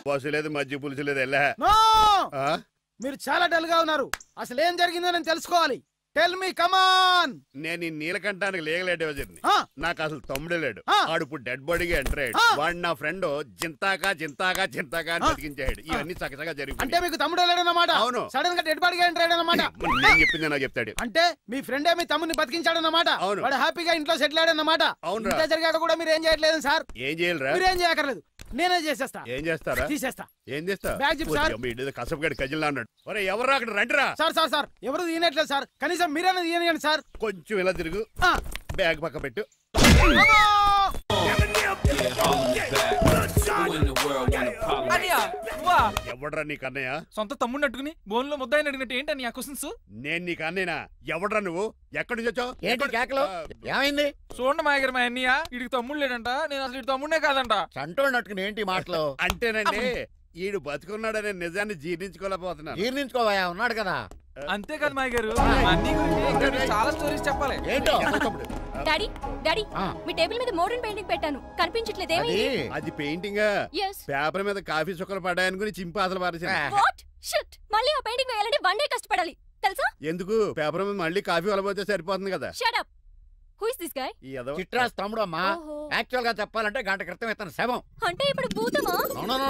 Bus లేదు మజ్జి పులుసు లేదు వెళ్ళా మీరు చాలా డల్ గా ఉన్నారు. అసలు ఏం జరిగిందో నేను తెలుసుకోవాలి. టెల్ మీ కమాన్. నేను ఈ నీలకంఠానికి లేగలేడు నాకు అసలు తమ్ముడే లేడు. ఆడు ఇప్పుడు డెడ్ బాడీగా ఎంటర్ అయ్యాడు. వాడు నా ఫ్రెండ్ జింతాకా జింతాకా జింతాకా అని బతికించాడు. ఇవన్నీ చక్కగా జరిగింది. అంటే మీకు తమ్ముడే లేడన్నమాట? అవును. సడన్ గా డెడ్ బాడీగా ఎంటర్ అయ్యాడు అన్నమాట. నేను చెప్పింది నాకు చెప్తాడు. అంటే మీ ఫ్రెండే మీ తమ్ముని బతికించాడు అన్నమాట. అవును. వాడు హ్యాపీగా ఇంట్లో సెటిల్ అయ్యాడు అన్నమాట. అవును. ఇంత జరిగాక కూడా మీరు ఏం చేయట్లేదు సార్? ఏం చేయాలరా? మీరేం చేయక్కర్లేదు, నేనే చేసేస్తా. ఏం చేస్తారా? తీసేస్తా. ఏం చేస్తా? Bag zip sir. కసపగడి కజిల్లా అన్నాడు. ఒరే ఎవరు అక్కడ రండిరా. సార్ సార్ సార్ ఎవరు తీయనట్లేదు సార్. కనీసం మీరైనా తీయనియండి సార్. కొంచెం ఇలా తిరుగు. బ్యాగ్ పక్క పెట్టు. ఎవడ్రా నీకు అన్నయ్య? సొంత తమ్ముడిని అట్టుకుని బోన్లో ముద్దాయిని అడిగినట్టు ఏంటని ఆ క్వశ్చన్స్? నేను నీకు అన్నయ్యనా? ఎవడ్రా నువ్వు? ఎక్కడి నుంచి వచ్చావు? ఏంటి కేకలు? ఏమైంది? చూడండి మాయగారు మా అన్నయ్య ఇడికి తమ్ముడు లేడంట. నేను అసలు ఇటు తమ్ముడే కాదంట. చంటోడిని అట్టుకుని ఏంటి మాటలు? అంటేనండి ఈడు బతుకున్నాడనే నిజాన్ని జీర్ణించుకోలేకపోతున్నా. జీర్ణించుకోవా, ఉన్నాడు కదా. అంతేకాదు మాయగారు అన్ని గురించి చాలా స్టోరీస్ చెప్పాలి. ఏంటో డాడీ డాడీ మీ టేబుల్ మీద మోడర్న్ పెయింటింగ్ పెట్టాను, కనిపించట్లేదు. అది పెయింటింగ్ పేపర్ మీద కాఫీ చుక్కలు పడ్డాయని గురించి చింపాసలు పారేసాను. మళ్ళీ ఆ పెయింటింగ్ వేయాలంటే 1 డే కష్టపడాలి తెలుసా? ఎందుకు? పేపర్ మీద మళ్ళీ కాఫీ వలపోతే సరిపోతుంది కదా. Shut up. Who is this guy? Chitraj తమ్ముడు అమ్మా. యాక్చువల్ గా చెప్పాలంటే గంట క్రితం ఇతను శవం. అంటే ఇప్పుడు భూతమా?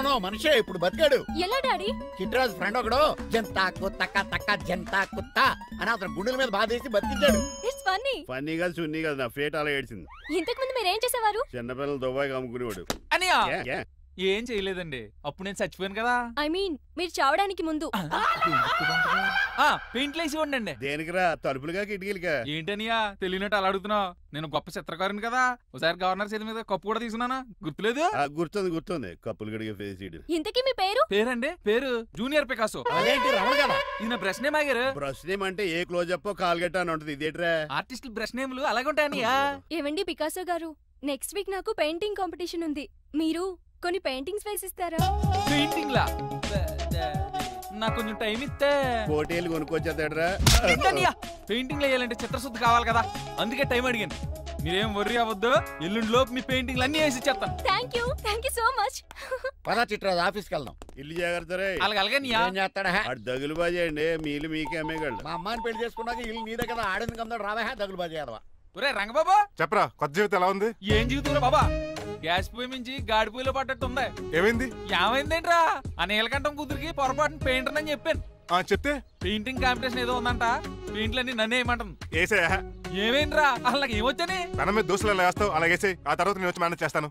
నో మనిషే ఇప్పుడు బతికాడు. ఎలా డాడీ? చిట్రాజ్ ఫ్రెండ్ ఒకడు జంతా కుత్తక తక్క జంతా కుత్త అని అతను గుండెల మీద బాధేసి బతికించాడు. It's funny. ఫన్నీ కాదు, సున్నీ కాదు, నా ఫేట్ అలా ఏడ్చింది. ఇంతకు ముందు మీరు ఏం చేసేవారు? చిన్నపిల్లలు దుబాయ్ అమ్ముకునేవాడు. అనియా ఏం చేయలేదండి. అప్పుడు నేను చచ్చిపోయాను కదా. ఐ మీన్ మీరు చావడానికి ముందు. పెయింట్లు వేసి ఉండండి. దేనికిరా? తలుపులుగా కిటికీలుగా? ఏంటనియా తెలియనట్టు అలా అడుగుతున్నావు? నేను గొప్ప చిత్రకారుని కదా. ఒకసారి గవర్నర్ చేతి మీద కప్పు కూడా తీసుకున్నానా? గుర్తులేదు? గుర్తుంది. కప్పులు గడిగే ఫేస్. ఇంతకీ మీ పేరు? పేరండి పేరు జూనియర్ పికాసో. ఇది నా బ్రష్ నేమ్ ఆగారు. బ్రష్ నేమ్ అంటే ఏ క్లోజప్ కాల్గెట్ అని ఉంటది. ఇదేట్రా? ఆర్టిస్టులు బ్రష్ నేమ్లు అలాగే ఉంటాయనియా. ఏవండి పికాసో గారు, నెక్స్ట్ వీక్ నాకు పెయింటింగ్ కాంపిటీషన్ ఉంది. మీరు కొన్ని పెయింటింగ్స్ వేసిస్తారా? పెయింటింగ్ లా? నాకు కొంచెం టైం ఇస్తే పోటీలు కొనుక్కొచ్చేద్దాడ్రా. పెయింటింగ్ వేయాలంటే చిత్రశుద్ధి కావాలి కదా, అందుకే టైం అడిగాను. మీరేం వర్రీ అవ్వద్దు, ఎల్లుండి లోపు మీ పెయింటింగ్లు అన్ని వేసి ఇచ్చేస్తాను. Thank you so much. పదా చిట్రాజ్ ఆఫీస్కి వెళ్దాం. ఇల్లు జాగ్రత్త రే. అలాగే దగులు బాజీ అండి. మీలు మీకే అమ్మేగాళ్ళు. మా అమ్మాయిని పెళ్లి చేసుకున్నాక ఇల్లు నీదే కదా, ఆడింది కదా, రావా దగులు బాజీ అదవా. ఒరే రంగబాబా చెప్పరా, కొత్త జీవితం ఎలా ఉంది? ఏం జీవితంలో బాబా, గ్యాస్ పొయ్యి మించి గాడి పొయ్యిలో పడ్డట్టు ఉంది. ఏమైంది? ఏమైందేంట్రా? ఆ నీలకంఠం కూతురికి పొరపాటున పెయింటర్ అని చెప్పాను. చెప్తే పెయింటింగ్ కాంపిటీషన్ ఏదో ఉందంట, పెయింట్లన్నీ నన్నే ఏమంటాను. ఏమైందిరా? అసలు నాకు ఏమొచ్చని? తన మీద దోశలు ఎలా వేస్తావు అలాగేసే, ఆ తర్వాత నేను వచ్చి మేనేజ్ చేస్తాను.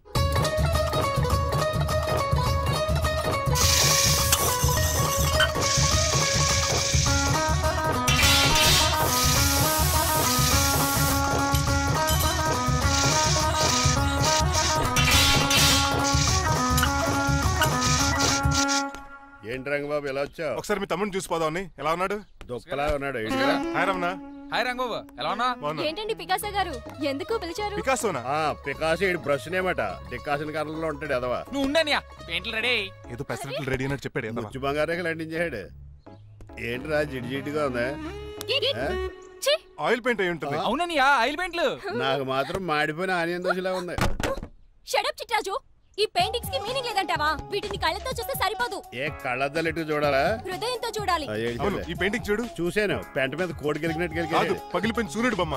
ఏంటి రంగబాబు ఎలా వచ్చావు? ఒకసారి మీ తమ్ముడిని చూసిపోదామని. ఎలా ఉన్నాడు? దొక్కలా ఉన్నాడు. హాయ్ రమణ. హాయ్ రంగబాబు, ఎలా ఉన్నా? ఏంటండి పికాసో గారు, ఎందుకు పిలిచారు? పికాసోనా? పికాసో బ్రష్ నేమట. డికాషన్ కర్రలో ఉంటాడు ఎదవా. నువ్వు ఉండనియా, పెయింట్లు రెడీ. ఏదో పెసరట్లు రెడీ అన్నట్టు చెప్పాడు. ముచ్చు బంగారే లండించాడు. ఏంట్రా జిడ్జిడ్గా ఉందా? ఆయిల్ పెయింట్ అయి ఉంటుంది. అవుననియా, ఆయిల్ పెయింట్లు. నాకు మాత్రం మాడిపోయిన ఆనియన్ దోశలా ఉంది. Shut up Chitraju. ఈ పెయింటింగ్స్ కి మీనింగ్ లేదంటావా? వీటిని కళ్ళతో చూస్తే సరిపోదు. ఏ కళ్ళద్దలు చూడాలా? హృదయంతో చూడాలి. ఈ పెయింటింగ్ చూడు. చూసాను. పెంట మీద కోడి గెలిగినట్టు. పగిలిపోయిన సూర్యుడు బొమ్మ.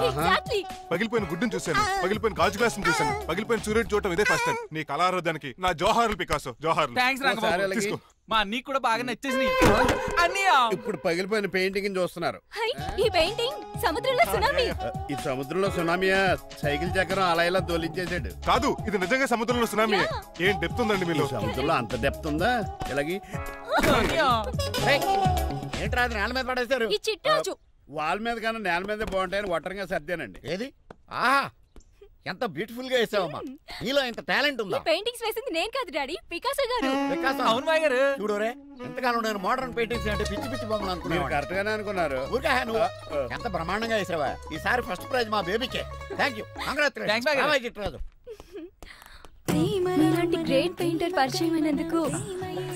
పగిలిపోయిన గుడ్డును చూశాను. పగిలిపోయిన గాజు గ్లాస్ చూశాను. పగిలిపోయిన సూర్యుడు చూడటం ఇదే ఫస్ట్ టైం. నీ కళారోధానికి నా జోహార్లు పికాసో, జోహార్లు. థాంక్స్ రంగబాబు. మా అన్నీ కూడా బాగా నచ్చేసి. ఇప్పుడు పగిలిపోయిన పెయింటింగ్ చూస్తున్నారు. ఈ పెయింటింగ్ సముద్రంలో సునామీ. ఈ సముద్రంలో సునామీయా? సైకిల్ చక్రం అలా ఇలా దొలించేసాడు. కాదు, ఇది నిజంగా సముద్రంలో సునామీ. ఏం డెప్త్ ఉందండి మీలో? సముద్రంలో అంత డెప్త్ ఉందా? ఇలాగి ఏంట్రా అది నేల మీద పడేశారు? ఈ చిట్రాజు వాల్ మీద కన్నా నేల మీద బాగుంటాయని ఒట్టరంగా సర్దానండి. ఏది? ఆహా, ఎంత బ్యూటిఫుల్ గా వేసావమ్మా. నీలో ఇంత టాలెంట్ ఉందా? పెయింటింగ్స్ వేసింది నేను కాదు డాడీ, పికాసో గారు. అవును మాయ గారు. చూడరే, ఎంతగానో నేను మోడర్న్ పెయింటింగ్స్ అంటే పిచ్చి పిచ్చి బొమ్మలు అనుకున్నాను. కరెక్ట్ గానే అనుకున్నారు. ఊరికే నువ్వు ఎంత బ్రహ్మాండంగా వేసావా. ఈసారి ఫస్ట్ ప్రైజ్ మా బేబీకే. Thank you, congratulations. ఇలాంటి గ్రేట్ పెయింటర్ పరిచయం అయినందుకు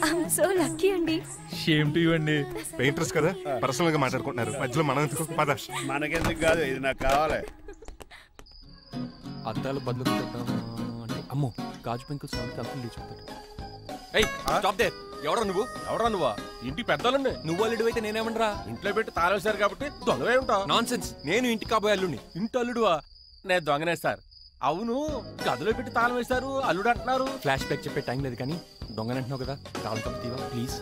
ఐఎమ్ సో లక్కీ అండి. షేమ్ టు యు అండి. పెయింటర్స్ కదా, పర్సనల్ గా మాట్లాడుకుంటున్నారు. మధ్యలో మనం ఎందుకు? పద. మనకెందుకు కాదు, ఇది నాకు కావాలి. అద్దాలు బదులు అంటే అమ్మో, గాజు పెంకులు సౌండ్ కలిపి లేచిపోతాడు. ఎవరా నువ్వా? ఇంటి పెద్దలండి. నువ్వు అల్లుడు అయితే నేనేమనరా? ఇంట్లో పెట్టి తాళేశారు కాబట్టి దొంగవే ఉంటావు. Non sense. నేను ఇంటి కాబోయే అల్లుడిని. ఇంటి అల్లుడువా? నేను దొంగనే సార్. అవును, గదిలో పెట్టి తాళం వేశారు, అల్లుడు అంటున్నారు. ఫ్లాష్ బ్యాక్ చెప్పే టైం లేదు కానీ దొంగని అంటున్నావు కదా, తాళం కప్పు తీవా ప్లీజ్.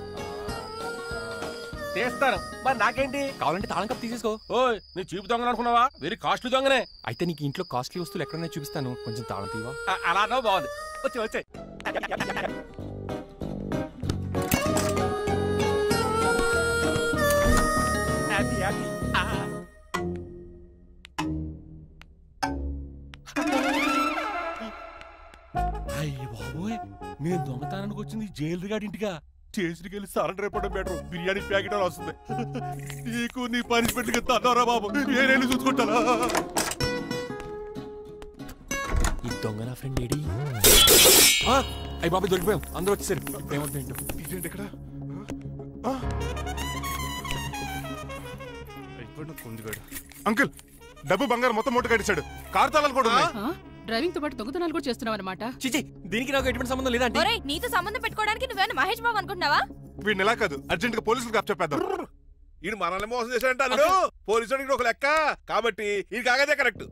తీస్తాను, మరి నాకేంటి? కావాలంటే తాళం కప్పు తీసేసుకో. ఓయ్, నీ చీపు దొంగలు అనుకున్నావా? వెరీ కాస్ట్లీ దొంగనే. అయితే నీకు ఇంట్లో కాస్ట్లీ వస్తువులు ఎక్కడైనా చూపిస్తాను, కొంచెం తాళం తీవా. అలా అన్నావు, బాగుంది. వచ్చే అయ్య బాబోయ్, నేను దొంగతనానికి వచ్చింది జైలు గాడి ఇంటిగా. స్టేషన్కి వెళ్ళి సరెండర్ అయిపోవడం బెటర్. బిర్యానీ ప్యాకెట్ వస్తుంది. నీకు నీ పనిష్మెంట్ తన్నారా బాబు, నేనేళ్ళు చూసుకుంటానా? ఈ దొంగ నా ఫ్రెండ్ ఏడి? అయ్యి బాబు దొరికిపోయాం, అందరూ వచ్చేసరి. ఇదేంటి ఇక్కడ? అంకుల్, డబ్బు బంగారం మొత్తం మూట కట్టించాడు. కారు తాళాలు కూడా ఉన్నాయి. డ్రైవింగ్ తో పాటు దొంగతనాలు కూడా చేస్తున్నావు అనమాట. చిచి, దీనికి నాకు ఎటువంటి సంబంధం లేదంటే. ఒరేయ్, నీతో సంబంధం పెట్టుకోవడానికి నువ్వేనా మహేష్ బాబు అనుకుంటున్నావా? వీడిని ఎలా కాదు, అర్జెంట్ గా పోలీసులకు అప్పచెప్పేద్దాం. ఈయన మనల్ని మోసం చేశాడంటారు. పోలీసుడికి ఒక లెక్క కాబట్టి ఇది కాగదే కరెక్ట్.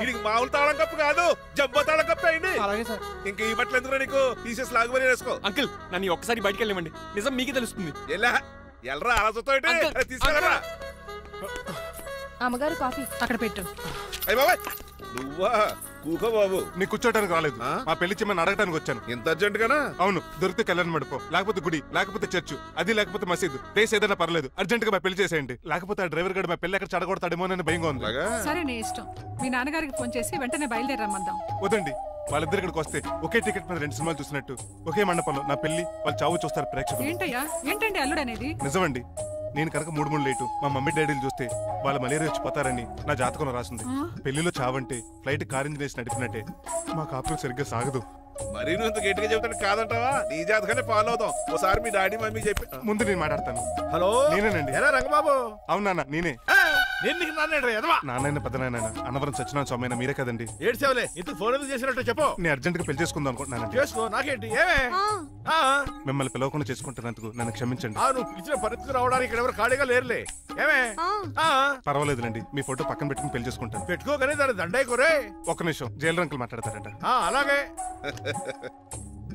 వీడికి మామూలు తాళం కప్పు కాదు, జబ్బో తాళం కప్పు అయింది. ఇంకా ఈ బట్టలు ఎందుకు నీకు? తీసేసి లాగుమని వేసుకో. అంకుల్, నన్ను ఒక్కసారి బయటికి వెళ్ళమండి, నిజం మీకే తెలుస్తుంది. ఎల్రా అలా తీసుకెళ్ళరా. అమ్మగారు కాఫీ అక్కడ పెట్టు. అయ్య బాబాయ్, నువ్వా? కూకో బాబు. నీ కూర్చోటానికి రాలేదు, మా పెళ్లి చెమ్మని అడగటానికి వచ్చాను. ఎంత అర్జెంట్ గానా? అవును, దొరికితే కళ్యాణ మండపం, లేకపోతే గుడి, లేకపోతే చర్చ్, అది లేకపోతే మసీదు, ప్లేస్ ఏదైనా పర్లేదు, అర్జెంట్ గా మా పెళ్లి చేసేయండి. లేకపోతే ఆ డ్రైవర్ గడు మా పెళ్లి ఎక్కడ చెడగొడతాడేమో అని భయంగా ఉంది. సరే, నీ ఇష్టం. మీ నాన్నగారికి ఫోన్ చేసి వెంటనే బయలుదేరమ్మందాం. వదండి, వాళ్ళిద్దరు ఇక్కడికి వస్తే ఒకే టికెట్ మీద 2 సినిమాలు చూసినట్టు, ఒకే మండపంలో నా పెళ్లి, వాళ్ళు చావు చూస్తారు ప్రేక్షకులు. ఏంటండి అల్లుడు అనేది? నిజమండి, నేను కనుక 3 లేటు మా మమ్మీ డాడీలు చూస్తే వాళ్ళ మలేరియా వచ్చిపోతారని నా జాతకంలో రాసింది. పెళ్లిలో చావంటే ఫ్లైట్ కార్ ఇంజిన్ వేసి నడిపినట్టే. మా కాపురం సరిగ్గా సాగదు. మరి నువ్వు ఇంత గట్టిగా చెబుతాను కాదంటావా? నీ జాతకాన్ని ఫాలో అవుతాం. ఒకసారి మీ డాడీ మమ్మీ చెప్పి ముందు నేను మాట్లాడతాను. హలో, నేనేనండి. ఎలా రంగబాబు? అవునా, నేనే. నాన్న పెద్ద నాయన అన్నవరం సత్యనారాయణ స్వామి మీరే కదండి? ఏడ్చేవలే, ఇంతకు ఫోన్ ఎందుకు చేసినట్టు చెప్పు. నేను అర్జెంట్ గా పెళ్లి చేసుకుందాం అనుకుంటున్నాను. చేసుకో, నాకేంటి? ఏమే మిమ్మల్ని పిలవకుండా చేసుకుంటున్నందుకు నన్ను క్షమించండి. నువ్వు పిలిచిన పరిస్థితి రావడానికి ఇక్కడ ఎవరు ఖాళీగా లేరులే. ఏమే పర్వాలేదులేండి, మీ ఫోటో పక్కన పెట్టుకుని పెళ్లి చేసుకుంటాను. పెట్టుకోగానే దాని దండాయి కొరే. ఒక్క నిమిషం, జైలు అంకుల్ మాట్లాడతారంట. అలాగే.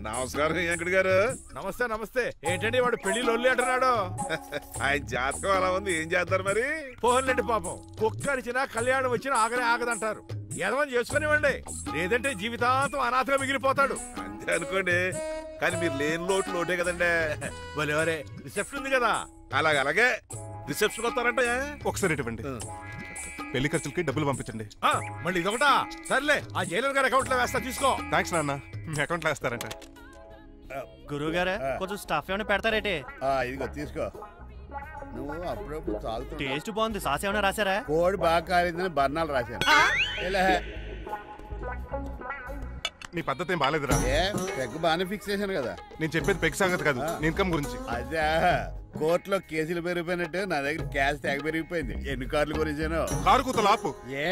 నమస్కారం వెంకట గారు. నమస్తే నమస్తే. ఏంటండి వాడు పెళ్లి లొల్లి అంటున్నాడు? ఆయన జాతకం అలా ఉంది, ఏం చేస్తారు మరి? పోన్లేండి పాపం, కుక్కరిచినా కళ్యాణం వచ్చినా ఆగనే ఆగదంటారు. ఎదవని చేసుకునివ్వండి, లేదంటే జీవితాంతం అనాథగా మిగిలిపోతాడు. అంతే అనుకోండి, కానీ మీరు లేని లోటే కదండి. వరే రిసెప్షన్ ఉంది కదా. అలాగే రిసెప్షన్ వస్తారంటే ఒకసారి ఇటువంటి పెళ్లి ఖర్చులకి డబ్బులు పంపించండి. మళ్ళీ ఇదొకటా? సర్లే, ఆ జైలర్ గారి అకౌంట్ లో వేస్తా, తీసుకో. థ్యాంక్స్ నాన్న, మీ అకౌంట్ లో వేస్తారంట. గురువు గారు కొంచెం స్టఫ్ ఏమైనా పెడతారేటే? ఇదిగో తీసుకో. నువ్వు అప్పుడప్పుడు చాలు. టేస్ట్ బాగుంది. సాస్ ఏమైనా రాశారా? కోడి బాగా కాలిందని బర్ణాలు రాశాను. నీ పద్ధతి ఏం బాగాలేదురా. పెగ్ బాగానే ఫిక్స్ చేశాను కదా. నేను చెప్పేది పెగ్ సంగతి కాదు, ఇన్కమ్ గురించి. అదే కోర్టులో కేసులు పెరిగిపోయినట్టు నా దగ్గర క్యాష్ తెగ పెరిగిపోయింది. ఎన్ని కార్లు కొనిచ్చాను? కారు కూతలు ఆపు. ఏ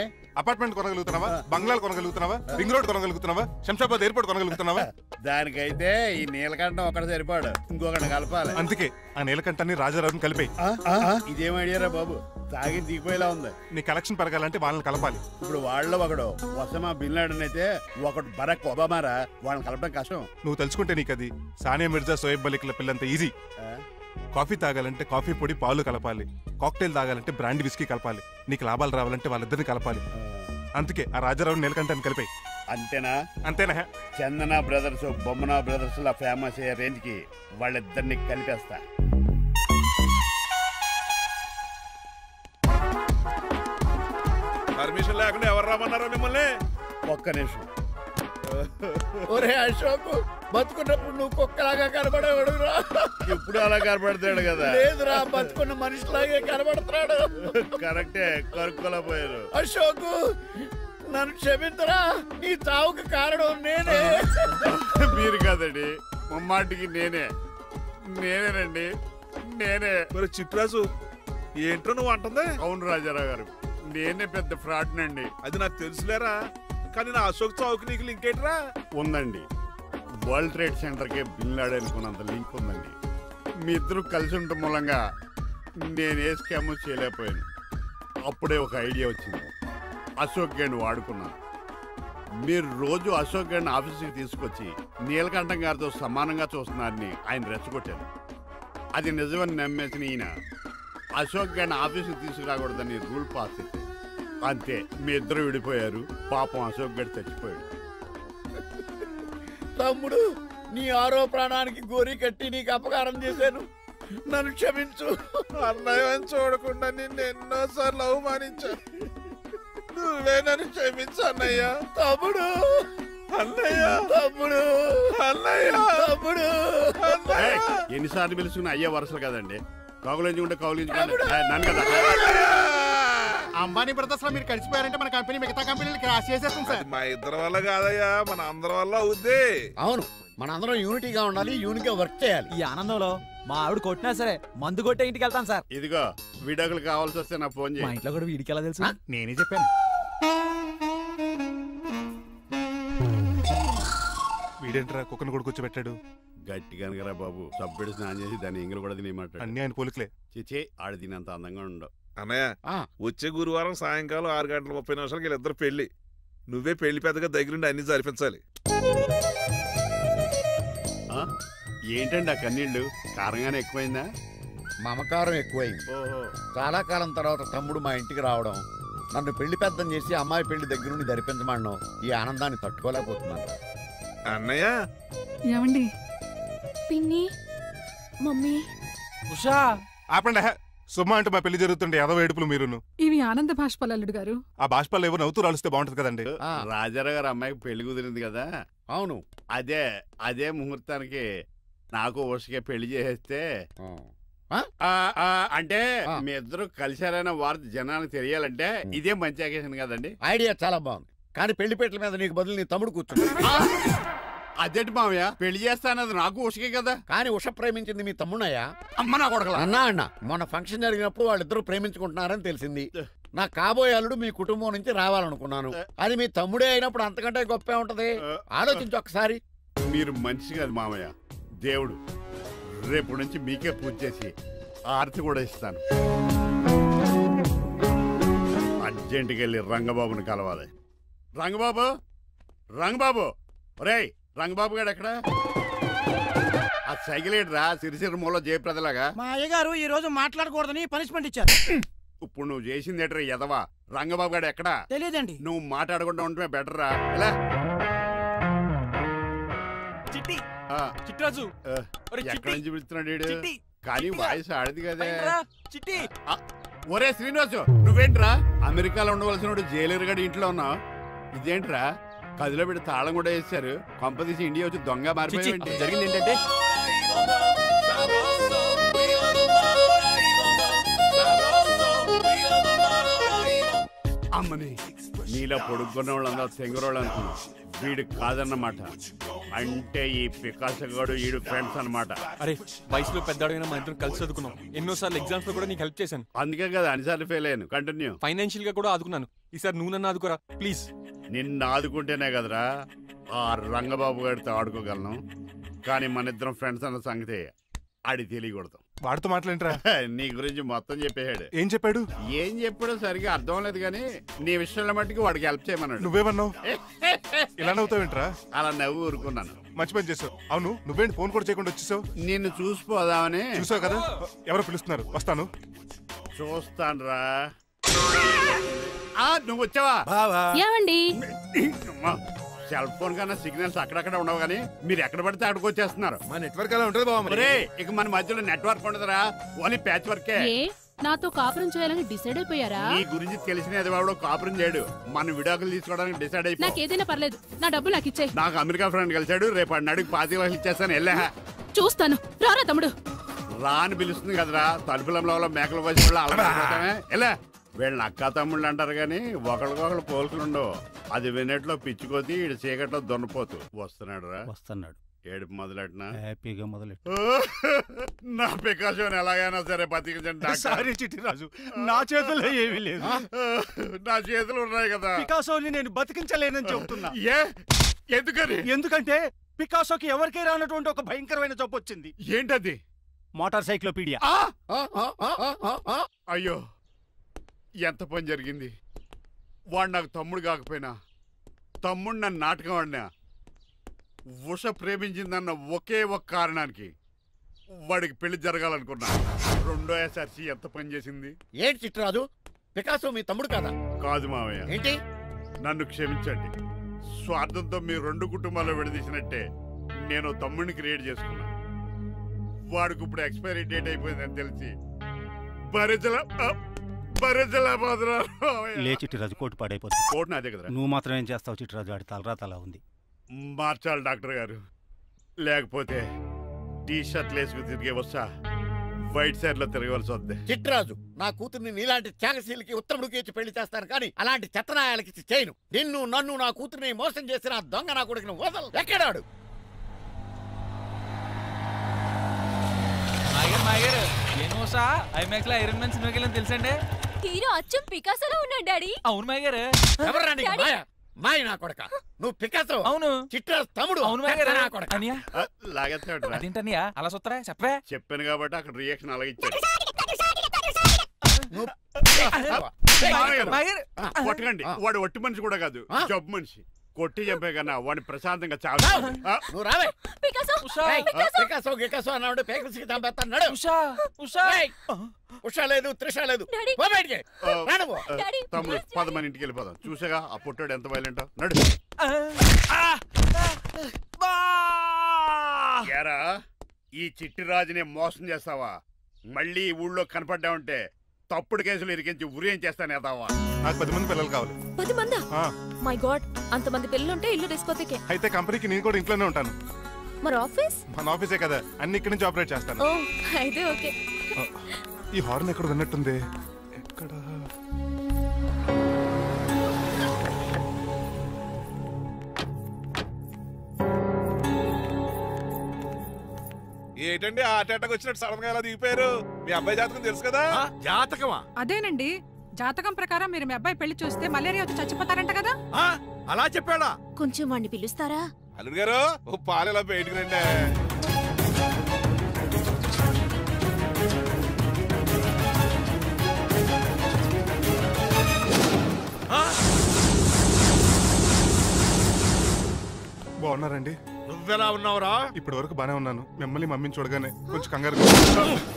అపార్ట్మెంట్ కొనగలుగుతున్నావా? బంగ్లాలు కొనగలుగుతున్నావా? రింగ్ రోడ్ కొనగలుగుతున్నావా? శంషాబాద్ ఎయిర్పోర్ట్ కొనగలుగుతున్నావా? దానికైతే ఈ నీలకంఠం ఒకటి సరిపాడు, ఇంకొకటి కలపాలి. అందుకే ఆ నీలకంఠాన్ని రాజారావుని కలిపాయి. ఇదేం ఐడియారా బాబు, తాగి దిగిపోయేలా ఉంది. నీ కలెక్షన్ పెరగాలంటే వాళ్ళని కలపాలి. ఇప్పుడు వాళ్ళలో ఒకడు ఒసమా బిన్ లాడెన్ అయితే ఒకడు బరాక్ ఒబామారా, వాళ్ళని కలపడం కష్టం. నువ్వు తెలుసుకుంటే నీకు అది సానియా మిర్జా, సోయబ్ మలిక్ల పిల్లంత ఈజీ. కాఫీ తాగాలంటే కాఫీ పొడి పాలు కలపాలి, కాక్టైల్ తాగాలంటే బ్రాండ్ విస్కీ కలపాలి. నీకు లాభాలు రావాలంటే వాళ్ళిద్దరిని కలపాలి. అందుకే ఆ రాజారావు నీలకంఠాన్ని కలిపాయి. అంతేనా? అంతేనా? చందన బ్రదర్స్, బొమ్మన బ్రదర్స్ లా ఫేమస్ అయ్యే రేంజ్ కి వాళ్ళిద్దరిని కలిపేస్తా. పర్మిషన్ లేకుండా ఎవరు రామన్నారో మిమ్మల్ని? ఒక్క నిమిషం. ఒరే అశోక్, బతుకున్నప్పుడు నువ్వు కుక్కలాగా కనబడేవాడురా. ఇప్పుడు అలా కనబడతాడు కదా? లేదురా, బతుకున్న మనిషిలాగే కనబడుతున్నాడు. కరెక్టే, కరుక్కులా పోయారు. అశోక్, నన్ను క్షమించరా, ఈ చావుకి కారణం నేనే. మీరు కాదండి, ముమ్మాటికి నేనేనండి, నేనే. మరి చిట్రాజు, ఏంటో నువ్వు అంటుంది? అవును రాజారావు గారు, నేనే పెద్ద ఫ్రాడ్ నండి. అది నాకు తెలుసులేరా, కానీ నా అశోక్ చావుకి నీకు లింక్ ఏంట్రా? ఉందండి. వరల్డ్ ట్రేడ్ సెంటర్ కి బిన్ లాడెన్ అనుకున్నంత లింక్ ఉందండి. మీ ఇద్దరు కలిసి ఉండటం మూలంగా నేను ఏ స్కామ్ చేయలేకపోయాను. అప్పుడే ఒక ఐడియా వచ్చింది. అశోక్ గేణ్ వాడుకున్నాను. మీరు రోజు అశోక్ గేణ్ ఆఫీస్కి తీసుకొచ్చి నీలకంఠం గారితో సమానంగా చూస్తున్నారని ఆయన రెచ్చగొట్టారు. అది నిజమని నమ్మేసిన ఈయన అశోక్ గేణ్ ఆఫీస్కి తీసుకురాకూడదని రూల్ పాస్ చేశారు. అంతే, మీ ఇద్దరు విడిపోయారు. పాపం అశోక్ గేణ్ చచ్చిపోయాడు. తమ్ముడు, నీ ఆరో ప్రాణానికి గోరి కట్టి నీకు అపకారం చేశాను, నన్ను క్షమించు. అన్నయ్య చూడకుండా నిన్ను ఎన్నోసార్లు అవమానించాను. నువ్వే నన్ను క్షమించు అన్నయ్య. తమ్ముడు, అన్నయ్య, తమ్ముడు, అన్నయ్య, తమ్ముడు. ఎన్నిసార్లు పిలుచుకున్న అయ్యే వరుసలు కదండి. కౌగులించుకుంటే కౌగులించుకోండి నన్ను కదా. అంబానీ బ్రదర్స్ లో మీరు కలిసిపోయారంటే మన కంపెనీ మిగతా కంపెనీలు క్రాష్ చేసేస్తుంది సార్. మా ఇద్దరి వల్ల కాదయ్యా, మన అందరి వల్ల అవుద్ది. అవును, మనందరం యూనిటీగా ఉండాలి, యూనిట్గా వర్క్ చేయాలి. ఈ ఆనందంలో మా ఆవిడ కొట్టినా సరే మందు కొట్టే ఇంటికి వెళ్తాను సార్. ఇదిగో విడాకులు కావాల్సి వస్తే నా ఫోన్ మా చేయి. ఇంట్లో కూడా వీడికి ఎలా తెలుసు? నేనే చెప్పాను. వీడేంట్రా కుక్కను కూడా కూర్చోబెట్టాడు? గట్టిగా రా బాబు. సబ్బెడు స్నానం చేసి దాని ఎంగిలి కూడా తినేయమంటాడు. అన్ని ఆయన పోలికలే. చిచే ఆడు తినంత అందంగా ఉండవు. అన్నయ్య, వచ్చే గురువారం సాయంకాలం 6:30 వీళ్ళిద్దరు పెళ్లి. నువ్వే పెళ్లి పెద్దగా దగ్గరుండి అన్ని జరిపించాలి. ఏంటండి ఆ కన్నీళ్ళు? కారంగానే ఎక్కువైందా? మమకారం ఎక్కువైంది. చాలా కాలం తర్వాత తమ్ముడు మా ఇంటికి రావడం, నన్ను పెళ్లి పెద్దం చేసి అమ్మాయి పెళ్లి దగ్గరుండి ధరిపించమనడం, ఈ ఆనందాన్ని తట్టుకోలేకపోతున్నాను. అన్నయ్య, ఏమండి? పిన్ని, మమ్మీ. ఉషా ఆపండి. సుమ్మ అంటే మా పెళ్లి జరుగుతుంటే ఎదవ ఏడుపులు మీరును. ఇవి ఆనంద బాష్పాలు అల్లుడు గారు. ఆ బాష్పాలు ఏవో నవ్వుతూ రాలిస్తే బాగుంటది కదండి. రాజారావు గారు అమ్మాయికి పెళ్లి కుదిరింది కదా. అవును, అదే ముహూర్తానికి నాకు ఉషకే పెళ్లి చేసేస్తే అంటే మీ ఇద్దరు కలిశారైన వార్త జనానికి తెలియాలంటే ఇదే మంచి అకేషన్ కదండి. ఐడియా చాలా బాగుంది, కానీ పెళ్లి పెట్టల మీద నీకు బదులు నీ తమ్ముడు కూర్చుంది. అదేంటి మామయ్య, పెళ్లి చేస్తానది నాకు ఉషకే కదా. కానీ ఉష ప్రేమించింది మీ తమ్ముడయ్యా. అమ్మ నా కొడకలా. అన్న మొన్న ఫంక్షన్ జరిగినప్పుడు వాళ్ళిద్దరూ ప్రేమించుకుంటున్నారని తెలిసింది. నా కాబోయే అల్లుడు మీ కుటుంబం నుంచి రావాలనుకున్నాను. అది మీ తమ్ముడే అయినప్పుడు అంతకంటే గొప్పే ఉంటది. ఆలోచించు ఒకసారి. మీరు మనిషి కాదు మామయ్య, దేవుడు. రేపు నుంచి మీకే పూజ చేసి ఆరతి కూడా ఇస్తాను. అర్జెంటుకి వెళ్ళి రంగబాబుని కలవాలి. రంగబాబు ఒరేయ్, రంగబాబు గారు ఎక్కడ? ఆ సైకిల్ ఏడ్రా సిరిసిరి మూల జయప్రదలాగా. మా అయ్యగారు ఈ రోజు మాట్లాడకూడదని పనిష్మెంట్ ఇచ్చారు. ఇప్పుడు నువ్వు చేసింది ఎట్రా ఎదవా? రంగబాబు గారు ఎక్కడా? తెలియదండి. నువ్వు మాట్లాడకుండా ఉంటే బెటర్ రా. ఎలా చిట్టి చిట్రాజు ఎక్కడి నుంచి పిలుస్తున్నాడు? కానీ వాయిస్ ఆడది కదా. చిట్టి ఒరే శ్రీనివాసు, నువ్వేంట్రా అమెరికాలో ఉండవలసిన జైలర్ గడి ఇంట్లో ఉన్నావు? ఇదేంట్రా కదిలో పెట్టి తాళం కూడా వేశారు. కొంపదీసి ఇండియా వచ్చి దొంగ మారిపోయింది. జరిగింది ఏంటంటే అమ్మని నీలో పొడుక్కున్న వాళ్ళందరూ తెంగురోళ్ళు అనుకున్నా. వీడు కాదన్నమాట. అంటే ఈ పికాసగాడు వీడు ఫ్రెండ్స్ అనమాట. అరే వయసులో పెద్దవాడైనా మా ఇద్దరు కలిసి చదువుకున్నాం. ఎన్నోసార్లు ఎగ్జామ్స్ లో కూడా నీకు హెల్ప్ చేశాను. అందుకే కదా అన్నిసార్లు ఫెయిల్ అయ్యాను. కంటిన్యూ. ఫైనాన్షియల్ గా కూడా ఆదుకున్నాను. ఈసారి నువ్వు నన్ను ఆదుకోరా ప్లీజ్. నిన్ను ఆదుకుంటేనే కదరా ఆ రంగబాబు గారితో ఆడుకోగలను. కానీ మన ఇద్దరం ఫ్రెండ్స్ అన్న సంగతి ఆడి తెలియకూడదు. వాడితో మాట్లాడరా? నీ గురించి మొత్తం చెప్పేశాడు. ఏం చెప్పాడు? ఏం చెప్పాడో సరిగా అర్థం లేదు, కానీ నీ విషయంలో మట్టుకు వాడికి హెల్ప్ చేయమన్నాడు. నువ్వేమన్నావు? ఇలా నవ్వుతావేంట్రా? అలా నవ్వు ఊరుకున్నాను. మంచి పని చేసావు. అవును, నువ్వేంటి ఫోన్ కూడా చేయకుండా వచ్చేసావు? నిన్ను చూసిపోదామని. చూసావు కదా, ఎవరో పిలుస్తున్నారు, వస్తాను. చూస్తానురా. నువ్వు వచ్చావా? ఏమండి, సెల్ ఫోన్ కన్నా సిగ్నల్స్ అక్కడక్కడ ఉండవు, కానీ మీరు ఎక్కడ పడితే అక్కడికి వచ్చేస్తున్నారు. మా నెట్వర్క్ అలా ఉంటుంది బాబు. ఇక మన మధ్యలో నెట్వర్క్ ఉండదురా, ఓన్లీ ప్యాచ్ వర్కే. నాతో కాపురం చేయాలని డిసైడ్ అయిపోయారా? నీ గురించి తెలిసిన ఎదవాడు కాపురం చేయడు. మన విడాకులు తీసుకోవడానికి డిసైడ్ అయిపో. నాకేదైనా పర్లేదు, నా డబ్బు నాకు ఇచ్చే. నాకు అమెరికా ఫ్రెండ్ కలిసాడు, రేపు అడిగి 25,000 ఇచ్చేస్తాను. వెళ్ళా చూస్తాను. రారా తమ్ముడు. రాని పిలుస్తుంది కదరా, తలుపులంలో మేకల వచ్చి అలవాటమే. ఎలా వీళ్ళని అక్క తమ్ముళ్ళు అంటారు, కానీ ఒకరికొకరు పోల్చులు ఉండవు. అది వినట్లో పిచ్చుకోతి, ఇటు చీకట్లో దొన్నపోతు. వస్తున్నాడు ఏడుపు మొదలెట్నా? హ్యాపీగా మొదలెట్టు. నా పికాసోని ఎలాగైనా సరే బతికించండి. సారీ చిట్టిరాజు, నా చేతుల్లో ఏమీ లేదు. నా చేతులు ఉన్నాయి కదా. పికాసోని నేను బతికించలేనని చెబుతున్నా. ఎందుకని? ఎందుకంటే పికాసోకి ఎవరికీ రానటువంటి ఒక భయంకరమైన జబ్బు వచ్చింది. ఏంటది? Motor cyclopaedia. అయ్యో, ఎంత పని జరిగింది. వాడు నాకు తమ్ముడు కాకపోయినా తమ్ముడు నన్ను నాటకం ఆడినా ఉష ప్రేమించిందన్న ఒకే ఒక కారణానికి వాడికి పెళ్లి జరగాలనుకున్నా. రెండో ఎస్ఆర్సి ఎంత పని చేసింది. ఏంటి చిట్రాజు, పికాసో మీ తమ్ముడు కాదా? కాదు మావయ్య. ఏంటి? నన్ను క్షమించండి. స్వార్థంతో మీ రెండు కుటుంబాలు విడదీసినట్టే నేను తమ్ముడిని క్రియేట్ చేసుకున్నా. వాడికి ఇప్పుడు ఎక్స్పైరీ డేట్ అయిపోయిందని తెలిసి లే చిట్టిరాజు, కోటు పాడైపోతుంది. కోటు నాదే కదరా. నువ్వు మాత్రం ఏం చేస్తావు చిట్టిరాజు? వాడి తలరాత అలా ఉంది. మార్చాలి డాక్టర్ గారు, లేకపోతే టీ షర్ట్లు వేసుకు తిరిగే వస్తా వైట్ సైడ్ లో తిరగవలసి వద్దే. చిట్రాజు, నా కూతుర్ని నీలాంటి త్యాగశీలకి ఉత్తముడికి ఇచ్చి పెళ్లి చేస్తాను కానీ అలాంటి చెత్తనాయాలకి ఇచ్చి చేయను. నిన్ను నన్ను నా కూతుర్ని మోసం చేసిన దొంగ నా కొడుకుని వదలు. ఎక్కడాడు? ఐమాక్స్ లో ఐరన్ మ్యాన్ సినిమాకి వెళ్ళని తెలుసండి. హీరో అచ్చం పికాసోలో ఉన్నాడు డాడీ. అవును మాయ గారు. ఎవరా నీకు మాయ? మాయ నా కొడక. నువ్వు పికాసో? అవును. చిట్రాజు తమ్ముడు? అవును మాయ గారు. నా కొడక. అదేంటనియా అలా చూస్తారా? చెప్పే. చెప్పాను కాబట్టి అక్కడ రియాక్షన్ అలాగే ఇచ్చాడు. కొట్టకండి, వాడు ఒట్టి మనిషి కూడా కాదు, జబ్బు మనిషి. కొట్టి చంపే కన్నా వాడిని ప్రశాంతంగా చావు. నువ్వు రావే. పికాసో అన్నాడు, పేకల్స్కి చంపేస్తాడు. ఉషా లేదు, త్రిష లేదు. తమ్ముడు పద, మన ఇంటికి వెళ్ళిపోదాం. చూసాగా ఆ పుట్టాడు ఎంత వైలెంట్. నడు. యారా, ఈ చిట్టిరాజుని మోసం చేస్తావా? మళ్ళీ ఈ ఊళ్ళో కనపడ్డావంటే తప్పుడు కేసులు ఇరికించి ఉరేం చేస్తాను ఎదావా. నాకు 10 మంది పిల్లలు కావాలి. 10 మందా? మై గాడ్, అంతమంది పిల్లలుంటే ఇల్లు డిస్కోతేకే. అయితే కంపెనీకి నేను కూడా ఇంట్లోనే ఉంటాను. మరి ఆఫీస్? మన ఆఫీసే కదా, అన్ని ఇక్కడి నుంచి ఆపరేట్ చేస్తాను. ఓ, అయితే ఓకే. ఈ హార్న్ ఎక్కడ విన్నట్టుంది. ఎక్కడ? ఏంటండి ఆ అటాక్ వచ్చినట్టు సడన్ గా ఎలా దిగిపోయారు? మీ అబ్బాయి జాతకం తెలుసు కదా? జాతకమా? అదేనండి, జాతకం ప్రకారం మీరు మీ అబ్బాయి పెళ్లి చూస్తే మలేరియా వచ్చి చచ్చిపోతారంట కదా. అలా చెప్పాడా? కొంచెం వాడిని పిలుస్తారా? అల్లుడు గారు, ఓ పాలు ఇలా బయటికి రండి. బాగున్నారండి? నువ్వెలా ఉన్నావురా? ఇప్పటి వరకు బానే ఉన్నాను. మిమ్మల్ని మమ్మీని చూడగానే కొంచెం కంగారు.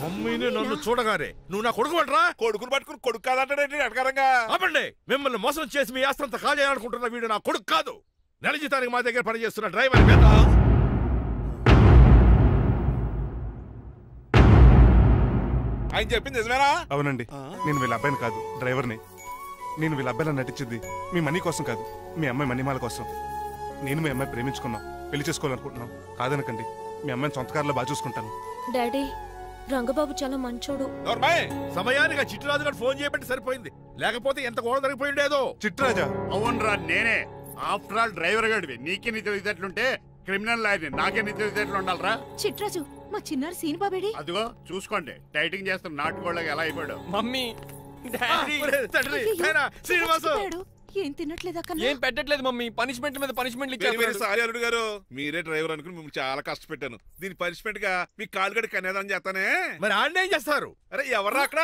మమ్మీని నన్ను చూడగానే నువ్వు నా కొడుకు పడరా? కొడుకుని పట్టుకుని కొడుకు కాదంటాడేంటి అటకారంగా? అవ్వండి, మిమ్మల్ని మోసం చేసి మీ ఆస్తంతా కాల్ చేయాలనుకుంటున్న వీడు నా కొడుకు కాదు. నెల జీతానికి మా దగ్గర పనిచేస్తున్న డ్రైవర్ మీద. ఆయన చెప్పింది నిజమేనా? అవునండి, నేను వీళ్ళ అబ్బాయిని కాదు, డ్రైవర్ని. నేను వీళ్ళ అబ్బాయిలా నటించింది మీ మనీ కోసం కాదు, మీ అమ్మాయి మణిమాల కోసం. నేను మీ అమ్మాయి ప్రేమించుకున్నాం, పెళ్లి చేసుకోవాలనుకుంటున్నాం. కాదనకండి, మీ అమ్మాయిని సొంత కారులో బాగా చూసుకుంటాను. డాడీ, రంగబాబు చాలా మంచోడు. సమయానికి చిట్టిరాజు గారు ఫోన్ చేయబట్టి సరిపోయింది, లేకపోతే ఎంత గోడ జరిగిపోయిండేదో. చిట్టిరాజా? అవునరా, నేనే. ఆఫ్టర్ ఆల్ డ్రైవర్ గడివి. నీకే నీ తెలివితేటలుంటే క్రిమినల్ లాయర్ని, నాకే నీ తెలివితేటలు ఉండాలరా? చిట్రాజు, మా చిన్నారి సీన్ బాబేడి. అదిగో చూసుకోండి, టైటింగ్ చేస్తున్న నాటుకోళ్ళగా ఎలా అయిపోయాడు. మమ్మీ, శ్రీనివాసు ఏం తినట్లేదా? ఏం పెట్టట్లేదు మమ్మీ, పనిష్మెంట్ మీద పనిష్మెంట్ ఇచ్చారు. సారీ అల్లుడు గారు, మీరే డ్రైవర్ అనుకుని మిమ్మల్ని చాలా కష్టపెట్టాను. దీని పనిష్మెంట్ గా మీ కాలు గడి కన్యాదానం చేస్తానే. మరి ఆడ ఏం చేస్తారు? అరే ఎవరు అక్కడ?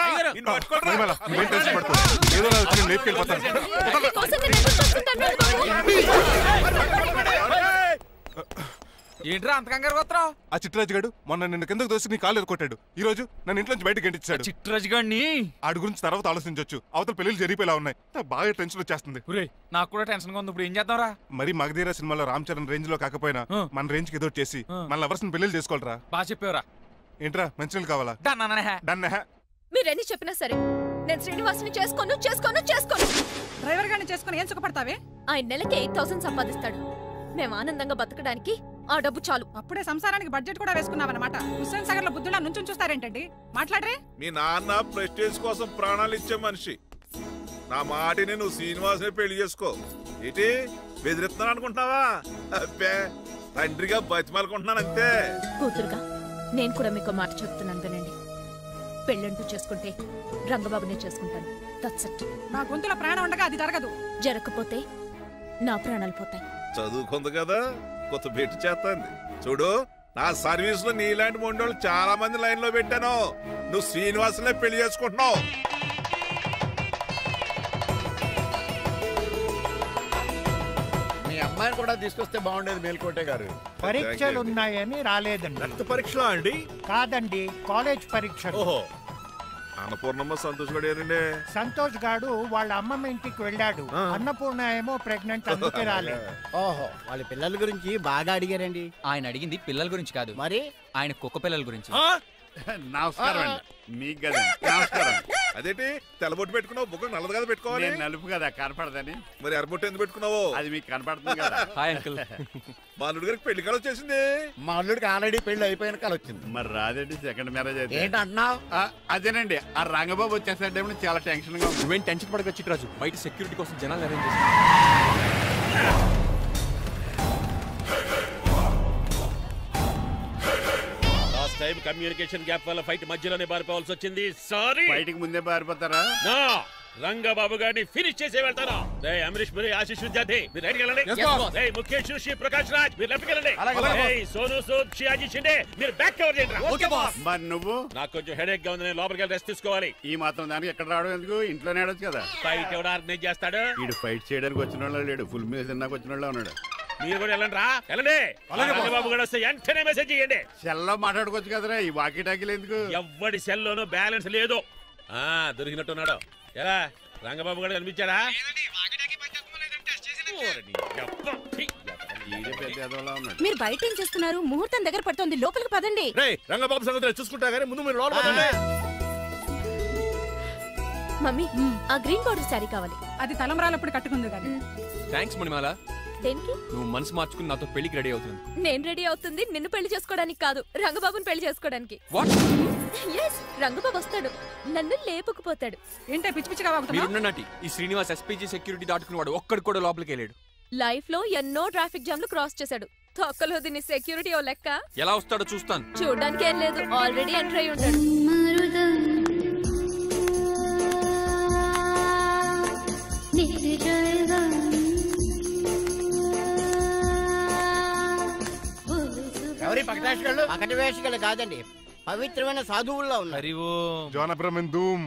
ఏంట్రా అంత కంగారు పోతున్నావు? ఆ చిట్రాజు గారు మొన్న నిన్ను కిందకు దోసి నీ కాలు కొట్టాడు. ఈ రోజు నన్ను ఇంట్లో నుంచి బయటకు గంటించాడు. చిట్రాజు గారిని ఆడి గురించి తర్వాత ఆలోచించవచ్చు. అవతల పెళ్లిళ్ళు జరిగిపోయేలా ఉన్నాయి. బాగా టెన్షన్ వచ్చేస్తుంది. నాకు కూడా టెన్షన్ గా ఉంది. ఇప్పుడు ఏం చేద్దాంరా? మరి మగధీర సినిమాలో రామ్ చరణ్ రేంజ్ లో కాకపోయినా మన రేంజ్ కి ఏదో చేసి మన లవర్స్ పెళ్లి చేసుకోవాలరా. బాగా చెప్పావురా. ఏంట్రా మంచినీళ్ళు కావాలా? మీరెన్ని చెప్పినా సరే నేను శ్రీనివాసుని చేసుకోను. డ్రైవర్ గారిని చేసుకుని ఏం సుఖపడతావే? ఆయన నెలకి 8,000 సంపాదిస్తాడు. మేము ఆనందంగా బతకడానికి ఆ డబ్బు చాలు. అప్పుడే సంసారానికి బడ్జెట్ కూడా వేసుకున్నావన్నమాట. హుస్సేన్ సాగర్ లో బుద్ధులా నుంచి చూస్తారేంటండి? మాట్లాడరే. మీ నాన్న ప్రెస్టేజ్ కోసం ప్రాణాలు ఇచ్చే మనిషి. నా మాటిని నువ్వు శ్రీనివాసుని పెళ్లి చేసుకో. ఏంటి బెదిరిస్తున్నాను అనుకుంటున్నావా? అబ్బే, తండ్రిగా బతిమాలకుంటున్నాను అంతే. కూతురుగా నేను కూడా మీకు మాట చెప్తున్నాను వినండి. పెళ్ళంటూ చేసుకుంటే రంగబాబునే చేసుకుంటాను. That's it. నా గొంతులో ప్రాణం ఉండగా అది జరగదు. జరగకపోతే నా ప్రాణాలు పోతాయి. చదువుకుంది కదా, కొత్త పెట్టి చేస్తుంది చూడు. నా సర్వీస్ లో నీలాంటి మొండోళ్ళు చాలా మంది లైన్ లో పెట్టాను. నువ్వు శ్రీనివాసులే పెళ్లి చేసుకుంటున్నావు. మీ అమ్మాయిని కూడా తీసుకొస్తే బాగుండేది మేల్కోటే గారు. పరీక్షలు ఉన్నాయని రాలేదండి. రక్త పరీక్షలా అండి? కాదండి, కాలేజ్ పరీక్షలు. ఓహో, అన్నపూర్ణమ్మ సంతోష్ గడేనండి. సంతోష్ గాడు వాళ్ళ అమ్మమ్మ ఇంటికి వెళ్ళాడు. అన్నపూర్ణ ఏమో ప్రెగ్నెంట్, అందుకే రాలేదు. ఓహో, వాళ్ళ పిల్లల గురించి బాగా అడిగారండి. ఆయన అడిగింది పిల్లల గురించి కాదు, మరి ఆయన కుక్క పిల్లల గురించి. నమస్కారం అండి. మీకు కదా నమస్కారం. అదేంటి తెల్లబొట్టు పెట్టుకున్నావు? బుక్క నల్లది కదా పెట్టుకోవాలి. నేను నలుపు కదా కనపడదని. మరి ఎర్రబొట్టు ఎందుకు పెట్టుకున్నావు? అది మీకు కనపడుతుంది కదా. Hi uncle. మా అల్లుడి గారికి పెళ్లి కాలం వచ్చేసింది. మా అల్లుడికి ఆల్రెడీ పెళ్లి అయిపోయిన కాలం వచ్చింది. మరి రాదేంటి సెకండ్ మ్యారేజ్ అయితే? ఏంటంటున్నావు? అదేనండి, ఆ రంగబాబు వచ్చేసరికి చాలా టెన్షన్ గా ఉంది. నువ్వేం టెన్షన్ పడక చిట్రాజు, బయట సెక్యూరిటీ కోసం జనాలు అరేంజ్ చేసి. టైం కమ్యూనికేషన్ గ్యాప్ వల్ల ఫైట్ మధ్యలోనే పారిపోవాల్సి వచ్చింది. సారీ. ఫైట్ కి ముందే పారిపోతారా? రంగబాబు గారిని ఫినిష్ చేసే వెళ్తారా? అమరీష్ మరి ఆశీష్ విద్యార్థి మీరు రైట్కి వెళ్ళండి. ముఖేష్ శ్రీ ప్రకాష్ రాజ్ మీరు లెఫ్ట్కి వెళ్ళండి. సోను సూద్ షియాజీ షిండే మీరు బ్యాక్ కవర్ చేయండి. మరి నువ్వు? నాకు కొంచెం హెడేక్ గా ఉంది, నేను లోపలికి వెళ్ళి రెస్ట్ తీసుకోవాలి. ఈ మాత్రం దానికి ఎక్కడ రావడం ఎందుకు? ఇంట్లోనే ఆడొచ్చు కదా. ఫైట్ ఎవడు ఆర్గనైజ్ చేస్తాడు? వీడు ఫైట్ చేయడానికి వచ్చిన వాళ్ళు లేడు, ఫుల్ మీద తిన్నాక వచ్చిన వాళ్ళు ఉన్నాడు. మీరు కూడా వెళ్ళండి రా, వెళ్ళండి. రంగబాబు గారు వస్తే వెంటనే మెసేజ్ చేయండి. సెల్లో మాట్లాడుకోవచ్చు కదరా, ఈ వాకీ టాకీలు ఎందుకు? ఎవ్వడి సెల్లోనూ బ్యాలెన్స్ లేదు. దొరికినట్టున్నాడు. ఎలా రంగబాబు గారు కనిపించాడా? మీరు బయట ఏం చేస్తున్నారు? ముహూర్తం దగ్గర పడుతోంది, లోపలికి పదండి. రంగబాబు సంగతి చూసుకుంటా గానీ ముందు మీరు లోపల పదండి. మమ్మీ, ఆ గ్రీన్ బార్డర్ శారీ కావాలి. అది తలంబ్రాలప్పుడు కట్టుకుంది కానీ. థ్యాంక్స్ మణిమాల. దేనికి? నువ్వు మనసు మార్చుకుని నాతో పెళ్లికి రెడీ అవుతుంది. నేను రెడీ అవుతుంది నిన్ను పెళ్లి చేసుకోవడానికి కాదు, రంగబాబుని పెళ్లి చేసుకోవడానికి. రంగబాబు వస్తాడు, నన్ను లేపుకుపోతాడు. ఏంటే పిచ్చి పిచ్చిగా మీరున్నటి ఈ శ్రీనివాస్ ఎస్పీజీ సెక్యూరిటీ దాటుకుని వాడు ఒక్కడు కూడా లోపలికి వెళ్ళాడు. లైఫ్ లో ఎన్నో ట్రాఫిక్ జామ్లు క్రాస్ చేశాడు. తొక్కలో దీన్ని సెక్యూరిటీ ఓ లెక్క. ఎలా వస్తాడో చూస్తాను. చూడడానికి ఏం లేదు, ఆల్రెడీ ఎంటర్ అయి ఉంటాడు. ఎవరి పకటి వేషగాళ్ళు కాదండి, పవిత్రమైన సాధువుల్లో ఉన్నారు.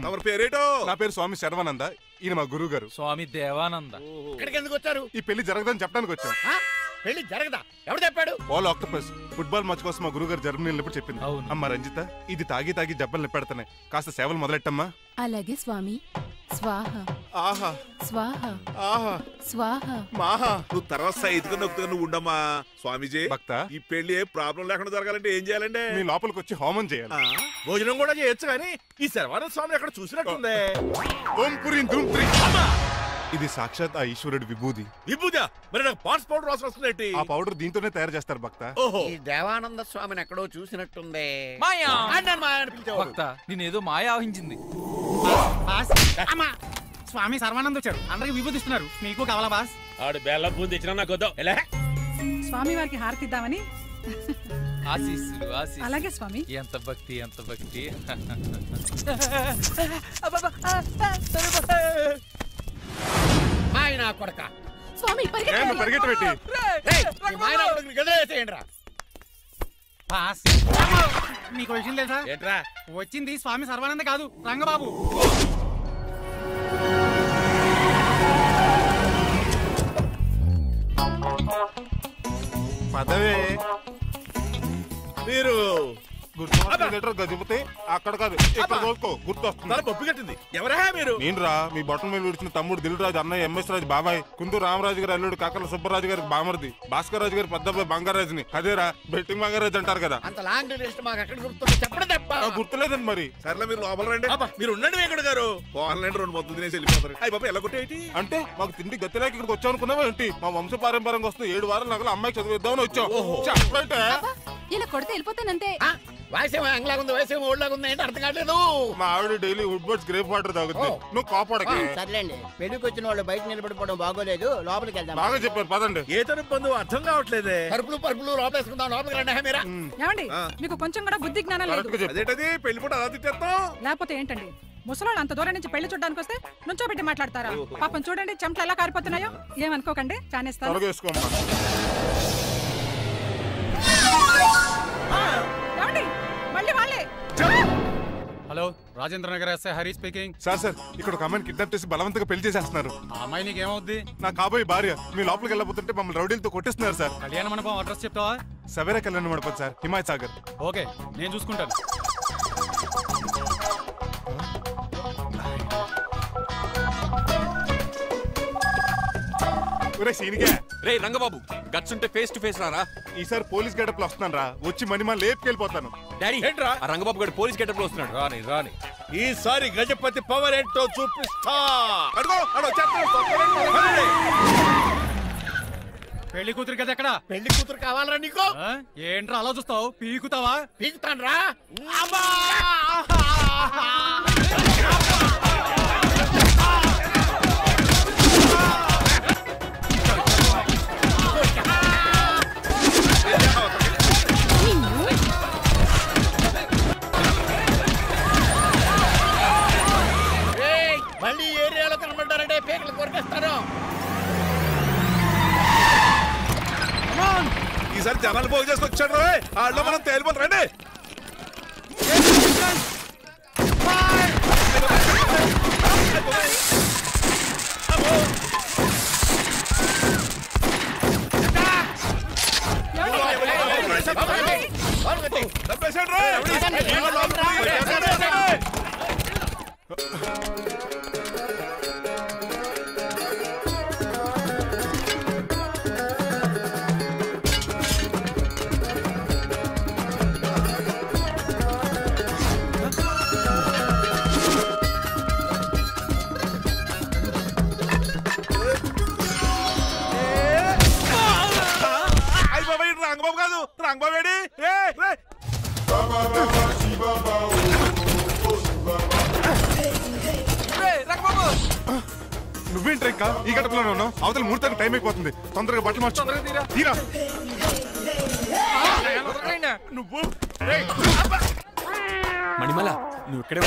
ఎవరి పేరేటో? నా పేరు స్వామి శర్వానంద, ఈయన మా గురువు గారు స్వామి దేవానంద. ఇక్కడికి ఎందుకు వచ్చారు? ఈ పెళ్లి జరగదని చెప్పడానికి వచ్చాం. పెళ్లి జరగదా? ఎవరు చెప్పాడు? పాల్ ఆక్టోపస్ ఫుట్బాల్ మ్యాచ్ కోసం మా గురువు గారు జర్మనీ వెళ్ళినప్పుడు చెప్పింది. అమ్మ రంజిత, ఇది తాగి తాగి జబ్బలు నిప్పెడతాయి, కాస్త సేవలు మొదలెట్టమ్మా. అలాగే స్వామి. స్వాహ ఆహా స్వాహ ఆహా స్వాహ మాహా. నువ్వు తర్వాత సైతుగా నొక్కుతా నువ్వు ఉండమ్మా. స్వామీజీ భక్త, ఈ పెళ్లి ఏ ప్రాబ్లం లేకుండా జరగాలంటే ఏం చేయాలండి? మీ లోపలికి వచ్చి హోమం చేయాలి. భోజనం కూడా చేయొచ్చు కానీ ఈ శర్వానంద స్వామి ఎక్కడ చూసినట్టుంది. ఓం పురి ధూమ్ త్రి. ఇది సాక్షాత్ ఆ ఈశ్వరుడి విభూది. విభూదా? మరి నాకు పాన్స్ పౌడర్ వాసన వస్తుంది. ఆ పౌడర్ దీంతోనే తయారు చేస్తారు భక్త. ఓహో, ఈ దేవానంద స్వామిని ఎక్కడో చూసినట్టుంది. మాయా పిలిచేవాడు. భక్త, నేనేదో మాయా ఆహించింది. స్వామి సర్వానంద్ వచ్చారు, అందరికి విభూతిస్తున్నారు. మీకు కావాలా బాస్? ఆడు బెల్లం పూలు తెచ్చినా నాకు వద్దాం. స్వామి వారికి హారతిద్దామని. ఆశీస్సులు ఆశీస్సులు. అలాగే స్వామి. ఎంత భక్తి ఎంత భక్తి. ఆయన కొడక స్వామి పరిగెట్టబెట్టి మీకు విషయం తెలుసా? ఏంట్రా వచ్చింది స్వామి సర్వానంద కాదు, రంగబాబు. పదవే మీరు గదిపితే అక్కడ కాదు ఇక్కడ కోరుకో, గుర్తు వస్తుంది. పప్పు కట్టింది. ఎవరా మీరు? నేనురా, మీ బొట్టల మీద విడిచిన తమ్ముడు దిల్ రాజు, అన్నయ్య ఎంఎస్ రాజు బాబాయ్, కుందూరు రామరాజు గారు అల్లుడు కాకల సుబ్బరాజు గారికి బామర్ది, భాస్కర్ రాజు గారి పెద్దబ్బాయి బంగారాజుని. అదేరా బెట్టింగ్ బంగారాజు అంటారు కదా. అంత లాంగ్ లిస్ట్ మాకు ఎక్కడ గుర్తుంది? చెప్పడం తప్ప. గుర్తులేదండి మరి. సర్లే మీరు లోపల రండి. మీరు ఉండండి వెంకట గారు. పోన్లండి, రెండు మొత్తం తినేసి వెళ్ళిపోతారు. అయ్యి బాబా ఎలా కొట్టేటి అంటే మాకు తిండి గతిలేక ఇక్కడికి వచ్చాం అనుకున్నావా ఏంటి? మా వంశ పారంపర్యంగా వస్తుంది 7 వారాలు నగలు అమ్మాయికి చదివిద్దామని వచ్చాం. చెప్పంటే ఇలా కొడితే వెళ్ళిపోతానంతే. వయసేమో ఎంగ్లాగా ఉంది, వయసేమో ఓల్డ్లాగా ఉంది, ఏంటి అర్థం కావట్లేదు. మా ఆవిడ daily Woodward's gripe water తాగుతుంది, నువ్వు కాపాడకి. సర్లేండి, పెళ్లికి వచ్చిన వాళ్ళు బయట నిలబడిపోవడం బాగోలేదు, లోపలికి వెళ్దాం. బాగా చెప్పారు, పదండి. ఏ తరపు బంధువు అర్థం కావట్లేదే. పరుపులు పరుపులు లోపలేసుకుందాం, లోపలికి రండి. మీరా ఏమండి, మీకు కొంచెం కూడా బుద్ధి జ్ఞానం లేదు. అదేంటది పెళ్లి పూట అలా తిట్టేస్తాం? లేకపోతే ఏంటండి, ముసలాళ్ళు అంత దూరం నుంచి పెళ్లి చూడడానికి వస్తే నుంచోబెట్టి మాట్లాడతారా? పాపం చూడండి చెమటలు ఎలా కారిపోతున్నాయో. ఏమనుకోకండి, చానేస్తారు. Rajendra Nagar SI Hari speaking. Sir ఇక్కడ ఒక అమ్మాయిని కిడ్నాప్ చేసి బలవంతంగా పెళ్లి చేసేస్తున్నారు. ఆ అమ్మాయి నీకేమవుద్ది? నా కాబోయే భార్య. మీ లోపలికి వెళ్ళబోతుంటే మమ్మల్ని రౌడీలతో కొట్టిస్తున్నారు సార్. కళ్యాణ మండపం అడ్రస్ చెప్తావా? సవేరా కళ్యాణ మండపం సార్, హిమాయత్ సాగర్. ఓకే, నేను చూసుకుంటాను. రే రంగబాబు, గట్స్ ఉంటే ఫేస్ టు ఫేస్ రారా. ఈసారి పోలీస్ గెటప్ లో వస్తున్నాను రా, వచ్చి మణిమా లేపుకెళ్ళిపోతాను. డాడీ ఏంట్రా ఆ రంగబాబు గారు పోలీస్ గెటప్ లో వస్తున్నాడు. రాని ఈసారి గజపతి పవర్ ఏంటో చూపిస్తా. పెళ్లి కూతురు కదా ఎక్కడ? పెళ్లి కూతురు కావాలరా నీకు? ఏంట్రా అలా చూస్తావు? పీకుతావా? పీకుతాను రా. మళ్ళీ ఏరియాలో కనబడ్డారంటే పేకలు కొరికేస్తాను. ఈసారి జనాలు పోగు చేసుకొచ్చాడు. వాళ్ళు మనం తేలిపోతారండి. రంగబాబు కాదు, రంగబాబు ఏడి? నువ్వేంట్రా ఇంకా ఈ గడపలోనే ఉన్నావు? అవతల ముహూర్తానికి టైం అయిపోతుంది. తొందరగా బట్టలు మార్చు. తీరా. నువ్వు మణిమల, నువ్వు ఇక్కడే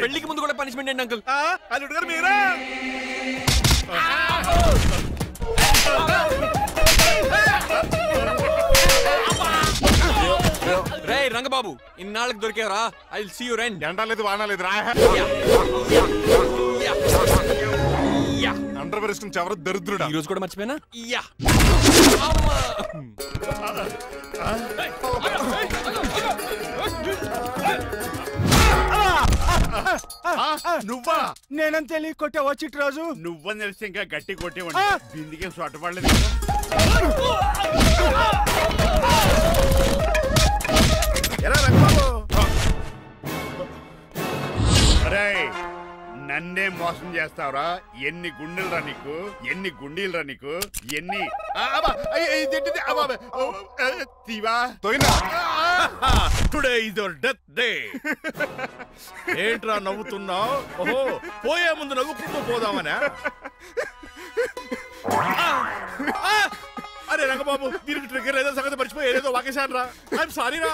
పెళ్లికి ముందు కూడా పనిష్మెంట్ ఏంటి అంకుల్? అల్లుడు గారు మీరా? రే రంగబాబు, ఇన్నాళ్ళకి దొరికేవరా? I will see you friend. ఎండాలేదు వానాలేదు రా. అండర్ వేసుకుని చెవర దరిద్రుడా. ఈ రోజు కూడా మర్చిపోయినా? నువ్వా? నేనని తెలియ కొట్టావా చిట్రాజు? నువ్వని తెలిసి ఇంకా గట్టి కొట్టేవాడి. బిందికే సొట్టపడలేదు. నన్నే మోసం చేస్తావురా? ఎన్ని గుండెలు రా నీకు, ఎన్ని గుండీలు రా నీకు, ఎన్ని today is your death day. ఏంట్రా నవ్వుతున్నావు? ఓహో, పోయే ముందు నవ్వుకుంటూ పోదామనా? అరే రంగబాబు, దీనికి ట్రిగ్గర్ ఏదో సంగతి మర్చిపోయి ఏదేదో వాకేశాను రా. ఐఎమ్ సారీ రా.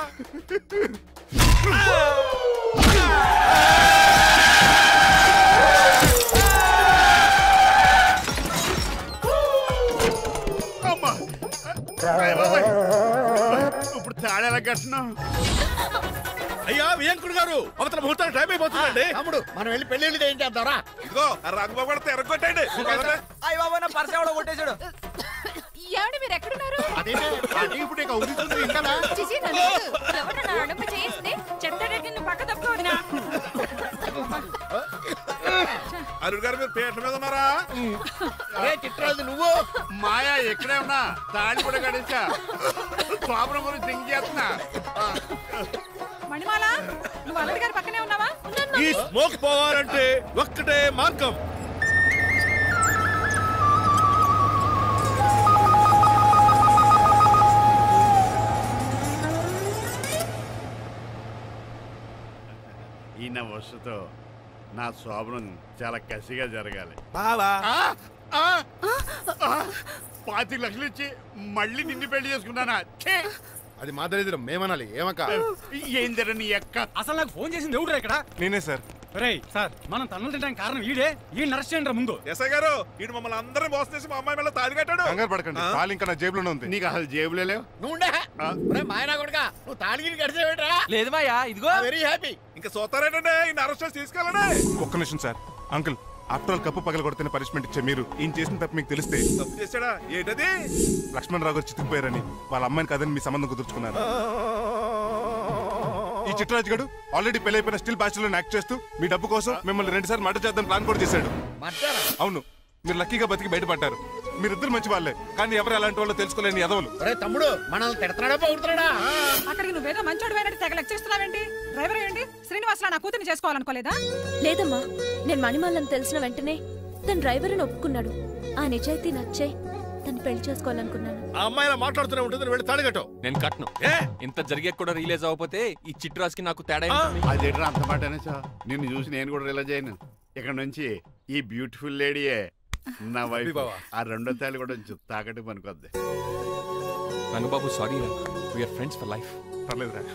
ఇప్పుడు తాడేలా కట్టినా? అయ్యా వియంకుడు గారు, అవతల ముహూర్తానికి టైం అయిపోతుందండి. తమ్ముడు, మనం వెళ్ళి పెళ్లి ఏం చేద్దాంరా? ఇదిగో రంగబాబు కూడా ఎరగొట్టండి. అయ్య బాబా, నా పర్స్ ఎవడో కొట్టేశాడు. ఏమండి మీరు ఎక్కడున్నారు? అల్లుడు గారు మీరు పేట మీద ఉన్నారా? చిట్రాజు నువ్వు? మాయా ఎక్కడే ఉన్నా, తాళి కూడా కడేసా. స్వాపనం గురించి థింక్ చేస్తున్నా. మణిమాల, నువ్వు అల్లుడు గారి పక్కనే ఉన్నావా? ఈ స్మోక్ పోవాలంటే ఒక్కటే మార్గం. ఈయన వస్తుతో నా శోభనం చాలా కసిగా జరగాలి. బావా 25 లక్షలు ఇచ్చి మళ్ళీ నిన్ను పెళ్లి చేసుకున్నానా? అది మా దరిద్రం, మేమనాలి. ఏమక్క ఏం జర నీ అక్క? అసలు నాకు ఫోన్ చేసింది ఎవడు ఇక్కడ? నేనే సార్. రేయ్ సార్ మనం తన్నులు తినడానికి కారణం ఈడే ఈ అరెస్ట్ చేయండి ముందు. ఎస్ఐ గారు వీడు మమ్మల్ని అందరినీ మోసం చేసి మా అమ్మాయి మీద తాళి కట్టాడు. కంగారు పడకండి, తాళి ఇంకా నా జేబులోనే ఉంది. నీకు అసలు జేబులే లేవు. నువ్వు మాయనా కొడుకా, నువ్వు తాళిగిరి కడిచేవేట్రా? లేదు మాయా, ఇదిగో వెరీ హ్యాపీ. ఇంకా సోతారేటండి ఈయన అరెస్ట్ చేసి తీసుకెళ్ళండి. ఒక్క నిమిషం sir. Uncle, after all cup పగల కొడితేనే పనిష్మెంట్ ఇచ్చే మీరు ఈయన చేసిన తప్పు మీకు తెలిస్తే. తప్పు చేశాడా? ఏంటది? లక్ష్మణరావు గారు చితికిపోయారని వాళ్ళ అమ్మాయిని కదని మీ సంబంధం కుదుర్చుకున్నారు. ఈ చిట్రాజ్ గడు ఆల్రెడీ పెళ్ళైపోయిన స్టిల్ బ్యాచులర్ యాక్ట్ చేస్తూ మీ డబ్బు కోసం మిమ్మల్ని 2 సార్లు మర్డర్ చేద్దాం ప్లాన్ కూడా చేశాడు. అవును, మీరు లక్కీగా బతికి బయటపడ్డారు. మీరిద్దరు మంచి వాళ్ళే, కానీ ఎవరు అలాంటి వాళ్ళు తెలుసుకోలేని ఎదవలు. తమ్ముడు మనల్ని తిడతాడా పోగుతున్నాడా? అక్కడికి నువ్వేదో మంచోడు అయినట్టు తెగ లెక్చరిస్తున్నావేంటి? డ్రైవర్ ఏంటి? శ్రీనివాసరావు నా కూతురిని చేసుకోవాలనుకోలేదా? లేదమ్మా, నేను మణిమాలని తెలిసిన వెంటనే తన డ్రైవర్ అని ఒప్పుకున్నాడు. ఆ నిజాయితీ నచ్చే తను పెళ్లి చేసుకోవాలనుకున్నాను. ఆ అమ్మాయిలా మాట్లాడుతూనే ఉంటుంది, వెళ్ళి తాళిగట్టు. నేను కట్ను. ఇంత జరిగే కూడా రిలీజ్ అవ్వకపోతే ఈ చిట్రాజ్ కి నాకు తేడా. అదేట్రా అంత మాట అనేసా? నిన్ను చూసి నేను కూడా రిలైజ్ అయ్యాను. ఇక్కడ నుంచి ఈ బ్యూటిఫుల్ లేడీయే నా వైఫ్. ఆ 2వ తాళి కూడా తాకట్టు పనికొద్ది. రంగబాబు సారీ రా, we are friends for life. పర్లేదురా.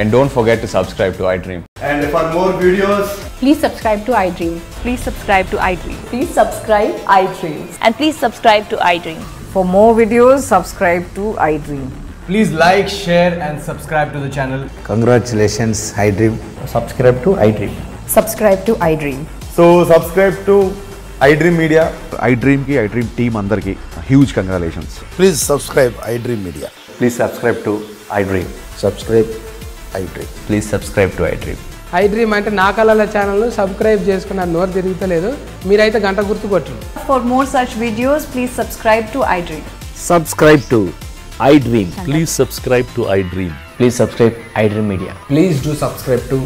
And don't forget to subscribe to iDream. And for more videos, please subscribe to iDream. Please subscribe to iDream. Please subscribe iDream. And please subscribe to iDream. For more videos, subscribe to iDream. please like, share and subscribe to the channel. Congratulations, iDream. Subscribe to iDream. Subscribe to iDream. So subscribe to iDream Media. iDream ki iDream team andarki huge congratulations. Please subscribe iDream Media. Please subscribe to iDream. Subscribe iDream. Please subscribe to iDream. iDream అంటే నా కళల channel subscribe చేసుకున్న నోరు తిరుగుతలేదు, మీరైతే గంట గుర్తు కొట్టండి. For more such videos, please subscribe to iDream. Subscribe to iDream. Please subscribe to iDream. Please subscribe iDream Media. Please do subscribe to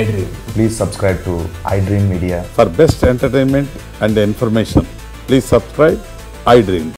iDream. Please subscribe to iDream Media. For best entertainment and information, please subscribe iDream.